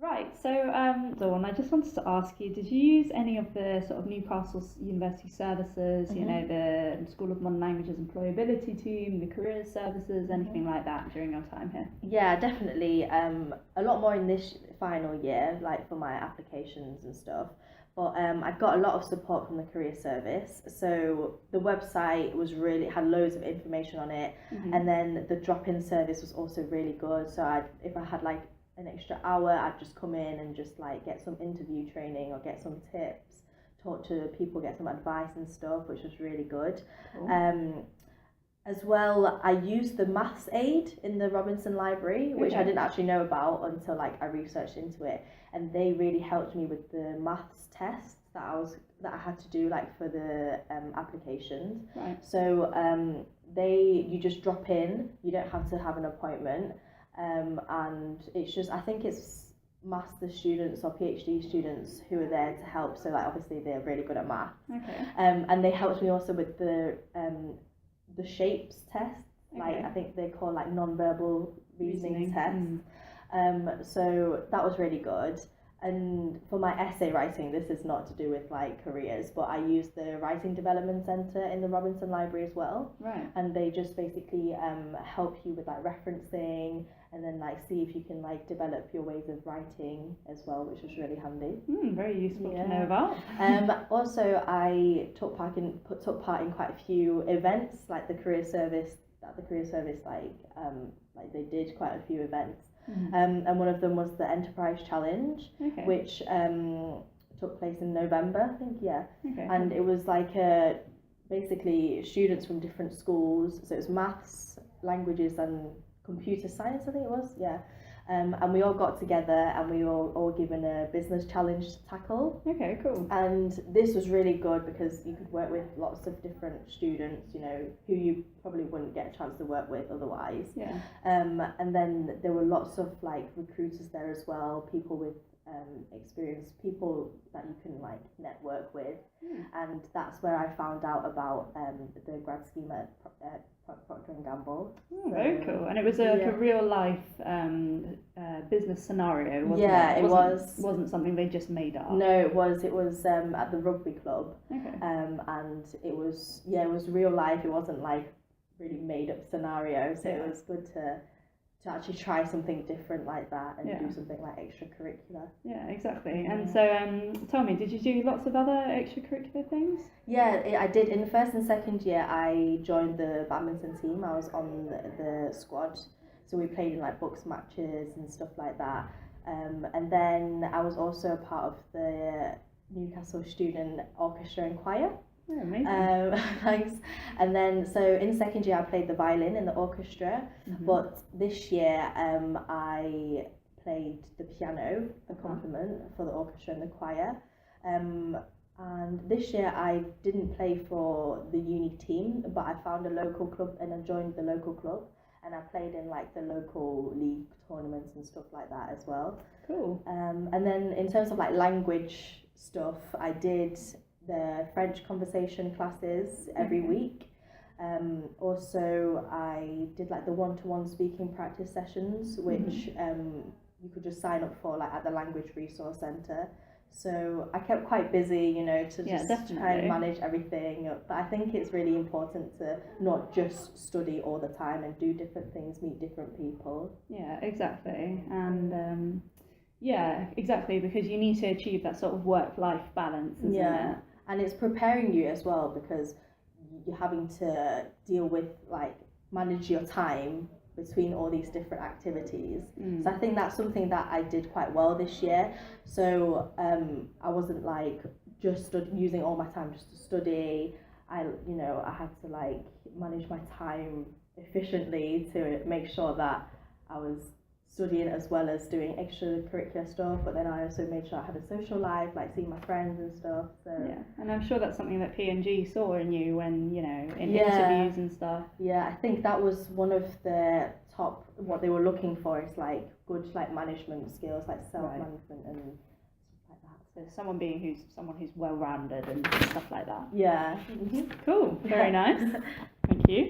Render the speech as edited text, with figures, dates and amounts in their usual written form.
Right, so Dawn, I just wanted to ask you, did you use any of the sort of Newcastle University services, you know, the School of Modern Languages Employability team, the careers services, anything like that during your time here? Yeah, definitely. A lot more in this final year, like for my applications and stuff. But I got a lot of support from the career service. So the website had loads of information on it, and then the drop-in service was also really good. So if I had like an extra hour, I'd just come in and just like get some interview training or get some tips, talk to people, get some advice and stuff, which was really good. Cool. As well, I used the maths aid in the Robinson Library, which I didn't actually know about until like I researched into it, and they really helped me with the maths tests that I had to do like for the applications. Right. So you just drop in, you don't have to have an appointment, and it's just, I think it's master's students or PhD students who are there to help. So like obviously they're really good at math. Okay. And they helped me also with the shapes test, like I think they call like non-verbal reasoning tests. So that was really good. And for my essay writing, this is not to do with like careers, but I used the Writing Development Centre in the Robinson Library as well. Right. And they just basically help you with like referencing, and then like see if you can like develop your ways of writing as well, which was really handy. Very useful to know about. Also, I took part in quite a few events, like the career service like they did quite a few events. And one of them was the Enterprise Challenge, which took place in November, I think, and it was like basically students from different schools, so it was maths, languages and computer science, I think it was, and we all got together and we were all given a business challenge to tackle. Okay, cool. And this was really good because you could work with lots of different students, you know, who you probably wouldn't get a chance to work with otherwise. Yeah. And then there were lots of like recruiters there as well, people with experience, people that you can like network with. And that's where I found out about the grad scheme at Procter and Gamble. Very cool. And it was a real life business scenario, wasn't it? Yeah, it wasn't something they just made up. No, it was at the rugby club. Okay. And it was real life. It wasn't like really made up scenario. So it was good to actually try something different like that and do something like extracurricular. Yeah, exactly. And so tell me, did you do lots of other extracurricular things? Yeah, I did. In the first and second year, I joined the badminton team. I was on the squad, so we played in like books matches and stuff like that. And then I was also a part of the Newcastle Student Orchestra and Choir. Oh, amazing. Thanks. And then, so in second year, I played the violin in the orchestra, but this year I played the piano accompaniment for the orchestra and the choir. And this year I didn't play for the uni team, but I found a local club and I joined the local club, and I played in like the local league tournaments and stuff like that as well. Cool. And then in terms of like language stuff, I did the French conversation classes every week. Also, I did like the one-to-one speaking practice sessions, which you could just sign up for like at the Language Resource Centre. So I kept quite busy, you know, to just try and manage everything. But I think it's really important to not just study all the time and do different things, meet different people. Yeah, exactly. And yeah, exactly, because you need to achieve that sort of work-life balance, isn't it? And it's preparing you as well, because you're having to deal with like manage your time between all these different activities. So I think that's something that I did quite well this year. So I wasn't like just using all my time just to study. I had to like manage my time efficiently to make sure that I was studying as well as doing extracurricular stuff, but then I also made sure I had a social life, like seeing my friends and stuff. So yeah, and I'm sure that's something that P&G saw in you when, you know, in interviews and stuff. Yeah, I think that was one of the top, what they were looking for is like good like management skills, like self-management and stuff like that. So someone who's well-rounded and stuff like that. Yeah. Cool, very nice. Thank you.